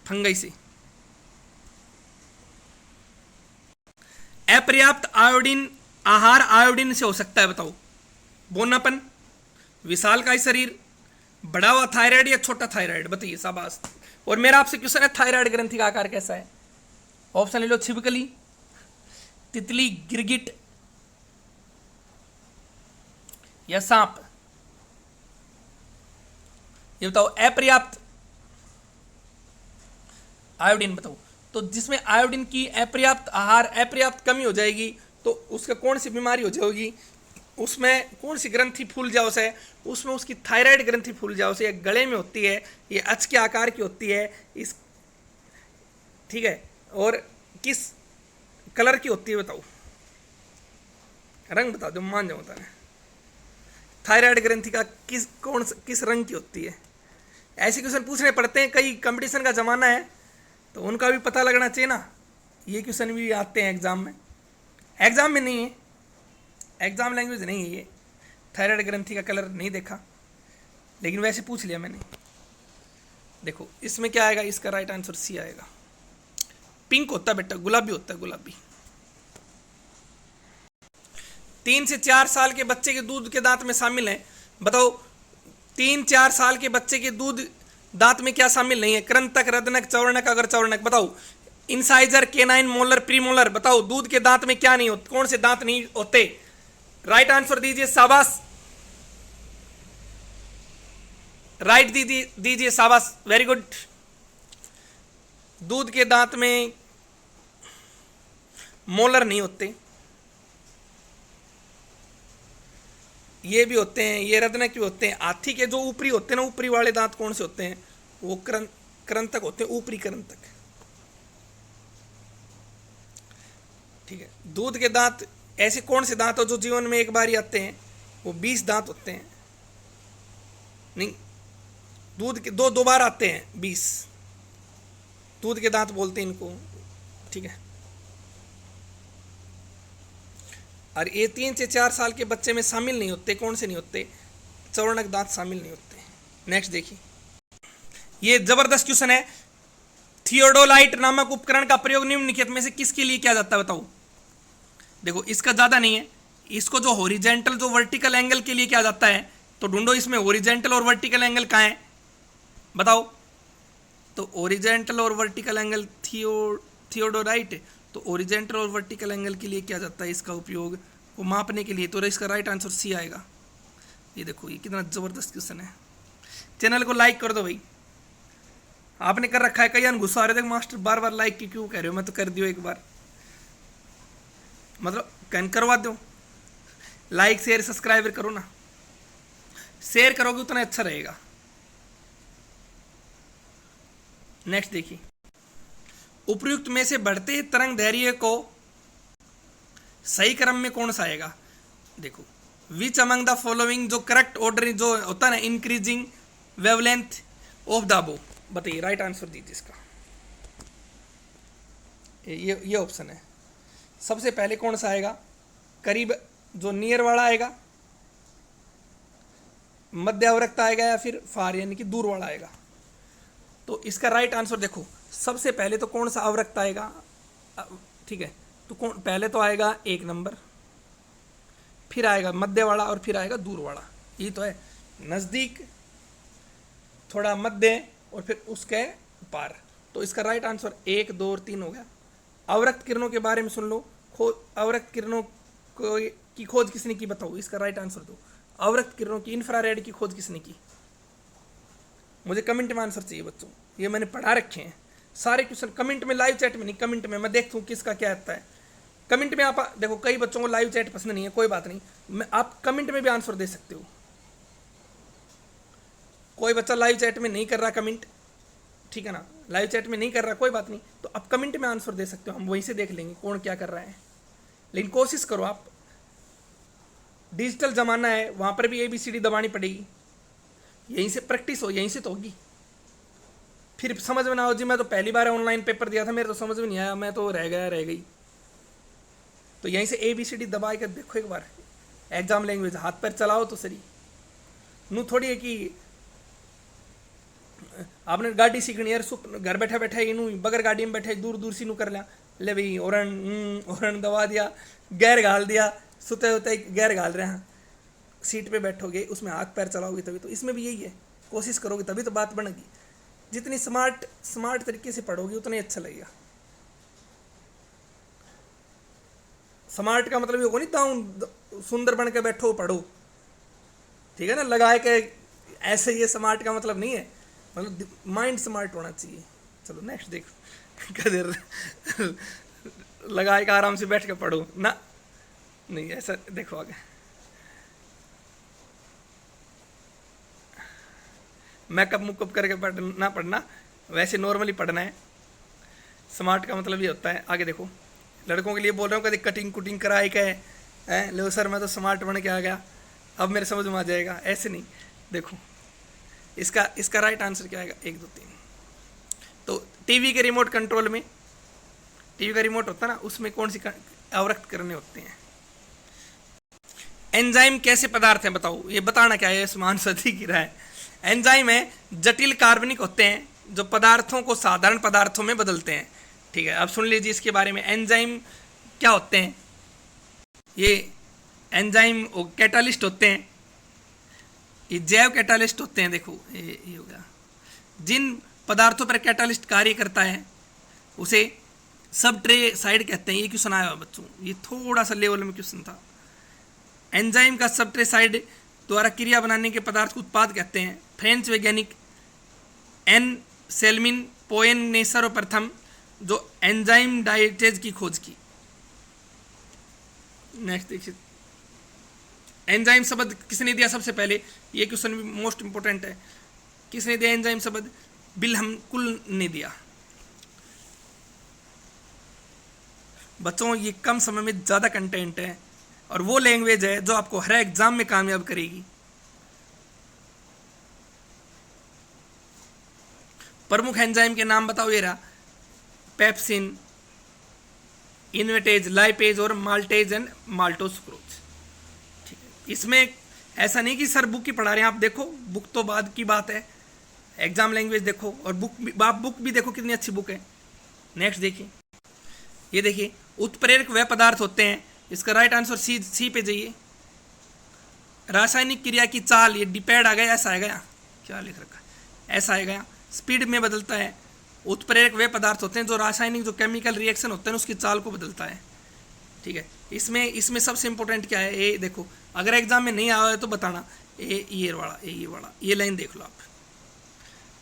फंगई से। अपर्याप्त आयोडीन आहार आयोडीन से हो सकता है, बताओ। बोनापन, विशालकाय शरीर, बड़ा हुआ थायराइड या छोटा थायराइड, बताइए, शाबाश। और मेरा आपसे क्वेश्चन है, थायराइड ग्रंथि का आकार कैसा है? ऑप्शन ले लो, छिपकली, तितली, गिरगिट या सांप, ये बताओ। अपर्याप्त आयोडीन बताओ, तो जिसमें आयोडीन की अपर्याप्त आहार, अपर्याप्त कमी हो जाएगी, तो उसका कौन सी बीमारी हो जाएगी? उसमें कौन सी ग्रंथि फूल जाओ से? उसमें उसकी थायराइड ग्रंथि फूल जाओ से। ये गले में होती है, ये अच के आकार की होती है, इस, ठीक है। और किस कलर की होती है बताओ, रंग बता दो, मान जाओ बता। थायराइड ग्रंथि का किस रंग की होती है? ऐसे क्वेश्चन पूछने पड़ते हैं, कई कंपटीशन का जमाना है, तो उनका भी पता लगना चाहिए ना। ये क्वेश्चन भी आते हैं एग्जाम में, एग्जाम में नहीं है, एग्जाम लैंग्वेज नहीं है ये। थायराइड ग्रंथि का कलर नहीं देखा, लेकिन वैसे पूछ लिया मैंने। देखो इसमें क्या आएगा, इसका राइट आंसर सी आएगा। पिंक होता है बेटा, गुलाबी होता है, गुलाबी। 3 से 4 साल के बच्चे के दूध के दांत में शामिल है, बताओ। 3-4 साल के बच्चे के दूध दांत में क्या शामिल नहीं है? कृंतक, रदनक, चौर्णक, अगर चौर्णक, बताओ। इंसाइजर, केनाइन, मोलर, प्रीमोलर, बताओ। दूध के दांत में क्या नहीं होते, कौन से दांत नहीं होते? राइट आंसर दीजिए, शाबाश। राइट दीजिए, शाबाश, वेरी गुड। दूध के दांत में मोलर नहीं होते, ये भी होते हैं, ये रदनक भी होते हैं। हाथी के जो ऊपरी होते हैं ना, ऊपरी वाले दांत कौन से होते हैं? वो कृंतक होते हैं, ऊपरी कृंतक, ठीक है। दूध के दांत ऐसे कौन से दांत हो जो जीवन में एक बार ही आते हैं? वो 20 दांत होते हैं, नहीं, दूध के दो बार आते हैं, 20 दूध के दांत बोलते हैं इनको, ठीक है। और ये 3 से 4 साल के बच्चे में शामिल नहीं होते, कौन से नहीं होते? चौर्णक दांत शामिल नहीं होते। नेक्स्ट देखिए, ये जबरदस्त क्वेश्चन है। थियोडोलाइट नामक उपकरण का प्रयोग निम्नलिखित में से किसके लिए किया जाता है, बताओ। देखो इसका ज्यादा नहीं है, इसको जो हॉरिजेंटल, जो वर्टिकल एंगल के लिए किया जाता है, तो ढूंढो इसमें हॉरिजेंटल और वर्टिकल एंगल कहाँ है, बताओ। तो हॉरिजेंटल और वर्टिकल एंगल थियोडोलाइट, तो ओरिजेंटल और वर्टिकल एंगल के लिए किया जाता है इसका उपयोग, को मापने के लिए। तो इसका राइट आंसर सी आएगा। ये देखो, ये कितना जबरदस्त क्वेश्चन है। चैनल को लाइक कर दो भाई, आपने कर रखा है, कई गुस्सा आ रहे थे मास्टर बार बार लाइक क्यों कह रहे हो, मैं तो कर दियो एक बार, मतलब कैन करवा दो। लाइक शेयर सब्सक्राइब करो ना, शेयर करोगे उतना अच्छा रहेगा। नेक्स्ट देखिए, उपयुक्त में से बढ़ते तरंग दैर्घ्य को सही क्रम में कौन सा आएगा? देखो, विच अमंग द फॉलोइंग, जो करेक्ट ऑर्डर जो होता है ना, increasing wavelength of the above, बताइए राइट आंसर दीजिए इसका। ये ऑप्शन है। सबसे पहले कौन सा आएगा? करीब जो नियर वाला आएगा, मध्य अवरक्त आएगा, या फिर फार यानी कि दूर वाला आएगा? तो इसका राइट आंसर देखो, सबसे पहले तो कौन सा अवरक्त आएगा, ठीक है। तो कौन पहले तो आएगा 1 नंबर, फिर आएगा मध्य वाला, और फिर आएगा दूर वाला। ये तो है, नज़दीक, थोड़ा मध्य, और फिर उसके पार। तो इसका राइट आंसर 1, 2 और 3 हो गया। अवरक्त किरणों के बारे में सुन लो, अवरक्त किरणों की खोज किसने की, बताओ। इसका राइट आंसर दो। अवरक्त किरणों की, इंफ्रारेड की खोज किसने की? मुझे कमेंट में आंसर चाहिए बच्चों, ये मैंने पढ़ा रखे हैं सारे क्वेश्चन। कमेंट में, लाइव चैट में नहीं, कमेंट में मैं देखता हूँ किसका क्या आता है। कमेंट में आप देखो, कई बच्चों को लाइव चैट पसंद नहीं है, कोई बात नहीं, आप कमेंट में भी आंसर दे सकते हो। कोई बच्चा लाइव चैट में नहीं कर रहा कमेंट, ठीक है ना, लाइव चैट में नहीं कर रहा कोई बात नहीं, तो आप कमेंट में आंसर दे सकते हो, हम वहीं से देख लेंगे कौन क्या कर रहा है। लेकिन कोशिश करो आप, डिजिटल जमाना है, वहां पर भी ABCD दबानी पड़ेगी, यहीं से प्रैक्टिस हो, यहीं से तो होगी। फिर समझ में ना हो जी मैं तो पहली बार ऑनलाइन पेपर दिया था, मेरे तो समझ में नहीं आया, मैं तो रह गई। तो यहीं से ABCD दबा कर देखो एक बार, एग्जाम लैंग्वेज हाथ पैर चलाओ तो सही। नू थोड़ी है कि आपने गाड़ी सीखनी है, घर बैठे बैठे इनू बगैर गाड़ी में बैठे दूर दूर सी नू कर लिया, ले भाई हॉर्न दबा दिया, गैर घाल दिया, सुते होते गैर घाल रहे हैं, सीट पे बैठोगे उसमें हाथ पैर चलाओगे तभी तो। इसमें भी यही है, कोशिश करोगे तभी तो बात बनेगी। जितनी स्मार्ट तरीके से पढ़ोगे उतना ही अच्छा लगेगा। स्मार्ट का मतलब ये होगा नहीं दाऊं सुंदर बन के बैठो पढ़ो, ठीक है ना, लगाए के ऐसे, ये स्मार्ट का मतलब नहीं है, मतलब माइंड स्मार्ट होना चाहिए। चलो नेक्स्ट देखो, कदर लगाए के आराम से बैठ के पढ़ो ना, नहीं ऐसा देखो आगे। मेकअप मुकअप करके पढ़ना, वैसे नॉर्मली पढ़ना है। स्मार्ट का मतलब ये होता है, आगे देखो, लड़कों के लिए बोल रहा हूँ, कभी कटिंग कुटिंग कराए के है लो सर मैं तो स्मार्ट बन के आ गया, अब मेरे समझ में आ जाएगा, ऐसे नहीं। देखो इसका राइट आंसर क्या आएगा, 1 2 3। तो टीवी के रिमोट कंट्रोल में, टीवी का रिमोट होता है ना, उसमें कौन सी अवरक्त करने होते हैं। एंजाइम कैसे पदार्थ हैं बताओ, ये बताना क्या है, समान सदी की राय। एंजाइम है जटिल कार्बनिक होते हैं जो पदार्थों को साधारण पदार्थों में बदलते हैं। ठीक है, अब सुन लीजिए इसके बारे में, एंजाइम क्या होते हैं। ये एंजाइम कैटालिस्ट होते हैं, ये जैव कैटालिस्ट होते हैं। देखो ये हो गया, जिन पदार्थों पर कैटालिस्ट कार्य करता है उसे सब ट्रे साइड कहते हैं। ये क्वेश्चन आया बच्चों, ये थोड़ा सा लेवल में क्वेश्चन था। एंजाइम का सब ट्रे साइड द्वारा क्रिया बनाने के पदार्थ को उत्पाद कहते हैं। फ्रेंच वैज्ञानिक एन सेल्मिन पोएन ने सर्वप्रथम जो एंजाइम डायटेज की खोज की। नेक्स्ट देखिए, एंजाइम शब्द किसने दिया सबसे पहले, ये क्वेश्चन भी मोस्ट इंपोर्टेंट है। किसने दिया एंजाइम शब्द, विल्हम कुल ने दिया। बच्चों ये कम समय में ज़्यादा कंटेंट है और वो लैंग्वेज है जो आपको हर एग्जाम में कामयाब करेगी। प्रमुख एंजाइम के नाम बताओ, ये रहा पेप्सिन, इन्वेटेज, लाइपेज और माल्टेज एंड माल्टोज सुक्रोज। ठीक है, इसमें ऐसा नहीं कि सर बुक ही पढ़ा रहे हैं, आप देखो बुक तो बाद की बात है, एग्जाम लैंग्वेज देखो और बुक भी देखो कितनी अच्छी बुक है। नेक्स्ट देखिए, ये देखिए उत्प्रेरक वह पदार्थ होते हैं, इसका राइट आंसर सी पे जाइए। रासायनिक क्रिया की चाल, ये डिपेंड आ गया, ऐसा आएगा, क्या लिख रखा है, ऐसा आएगा, स्पीड में बदलता है। उत्प्रेरक वे पदार्थ होते हैं जो रासायनिक जो केमिकल रिएक्शन होते हैं उसकी चाल को बदलता है। ठीक है, इसमें सबसे इंपॉर्टेंट क्या है, ये देखो, अगर एग्जाम में नहीं आया है तो बताना, ये वाला ये लाइन देख लो आप,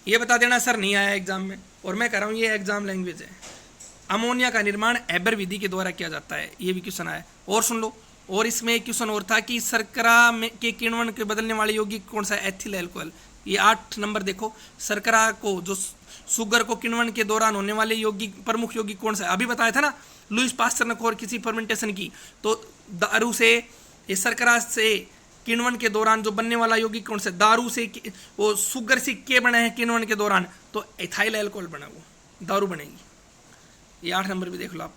ये बता देना सर नहीं आया एग्जाम में, और मैं कह रहा हूँ ये एग्जाम लैंग्वेज है। अमोनिया का निर्माण एबर विधि के द्वारा किया जाता है, ये भी क्वेश्चन आया। और सुन लो, और इसमें एक क्वेश्चन और था कि शर्करा में के किण्वन के बदलने वाले यौगिक कौन सा है, एथिल अल्कोहल। ये 8 नंबर देखो, शर्करा को जो शुगर को किण्वन के दौरान होने वाले यौगिक, प्रमुख यौगिक कौन सा है, अभी बताया था ना, लुईस पास्चर ने और किसी फर्मेंटेशन की, तो दारू से, ये शर्करा से किण्वन के दौरान जो बनने वाला यौगिक कौन सा, दारू से, वो शुगर से के बने हैं किण्वन के दौरान, तो एथाइल अल्कोहल बना, वो दारू बनेगी। ये 8 नंबर भी देख लो आप,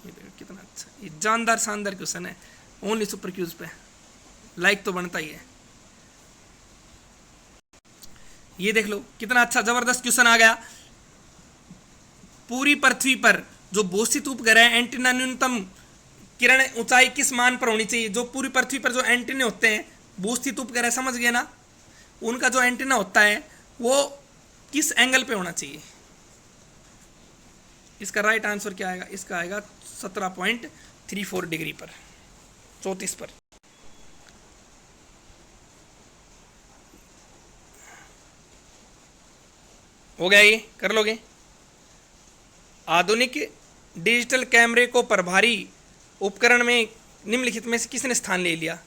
ये देखो कितना अच्छा, ये जानदार शानदार क्वेश्चन है, ओनली सुपर क्यूज पे लाइक तो बनता ही है। ये देख लो कितना अच्छा जबरदस्त क्वेश्चन आ गया। पूरी पृथ्वी पर जो भूषित उपग्रह एंटीना न्यूनतम किरण ऊंचाई किस मान पर होनी चाहिए। जो पूरी पृथ्वी पर जो एंटीने होते हैं, भूस्थित उपग्रह समझ गए ना, उनका जो एंटीना होता है वो किस एंगल पे होना चाहिए। इसका राइट आंसर क्या आएगा, इसका आएगा 17.34 डिग्री पर, 34 पर। हो गया, ये कर लोगे। आधुनिक डिजिटल कैमरे को प्रभारी उपकरण में निम्नलिखित में से किसने स्थान ले लिया।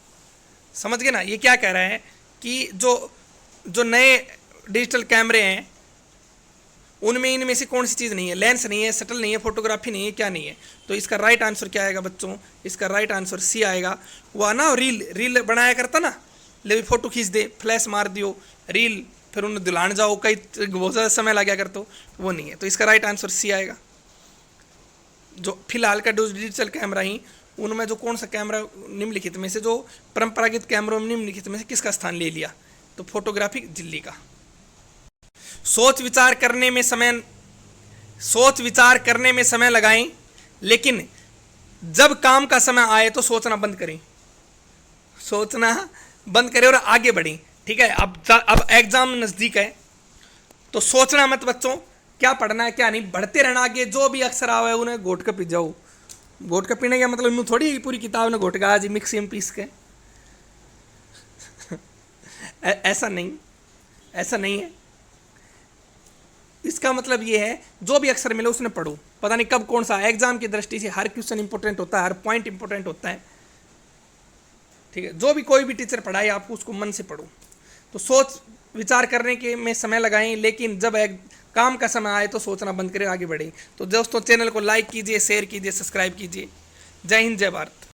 समझ गए ना, ये क्या कह रहा है कि जो नए डिजिटल कैमरे हैं उनमें इनमें से कौन सी चीज़ नहीं है? लेंस नहीं है, शटल नहीं है, फोटोग्राफी नहीं है, क्या नहीं है? तो इसका राइट आंसर क्या आएगा बच्चों? इसका राइट आंसर सी आएगा। वह ना रील रील बनाया करता ना, ले फोटो खींच दे, फ्लैश मार दियो, रील, फिर उन्हें दुलान जाओ, कई बहुत ज़्यादा समय लगा कर, तो वो नहीं है। तो इसका राइट आंसर सी आएगा। जो फिलहाल का जो डिजिटल कैमरा ही, उनमें जो कौन सा कैमरा निम्नलिखित में से, जो परंपरागत कैमरों में निम्नलिखित में से किसका स्थान ले लिया? तो फोटोग्राफी झिल्ली का। सोच विचार करने में समय लगाएं, लेकिन जब काम का समय आए तो सोचना बंद करें। सोचना बंद करें और आगे बढ़ें। ठीक है, अब एग्जाम नजदीक है, तो सोचना मत बच्चों क्या पढ़ना है क्या नहीं, बढ़ते रहना आगे। जो भी अक्षर आवे उन्हें घोट के पी जाओ। घोट के पीने का मतलब थोड़ी पूरी किताब ने घोट का आज मिक्सी में पीस के ऐसा नहीं है। इसका मतलब ये है जो भी अक्षर मिले उसने पढ़ो। पता नहीं कब कौन सा, एग्जाम की दृष्टि से हर क्वेश्चन इंपॉर्टेंट होता है, हर पॉइंट इंपॉर्टेंट होता है। ठीक है, जो भी कोई भी टीचर पढ़ाए आपको उसको मन से पढ़ो। तो सोच विचार करने के में समय लगाएं, लेकिन जब काम का समय आए तो सोचना बंद करें, आगे बढ़े। तो दोस्तों चैनल को लाइक कीजिए, शेयर कीजिए, सब्सक्राइब कीजिए। जय हिंद, जय भारत।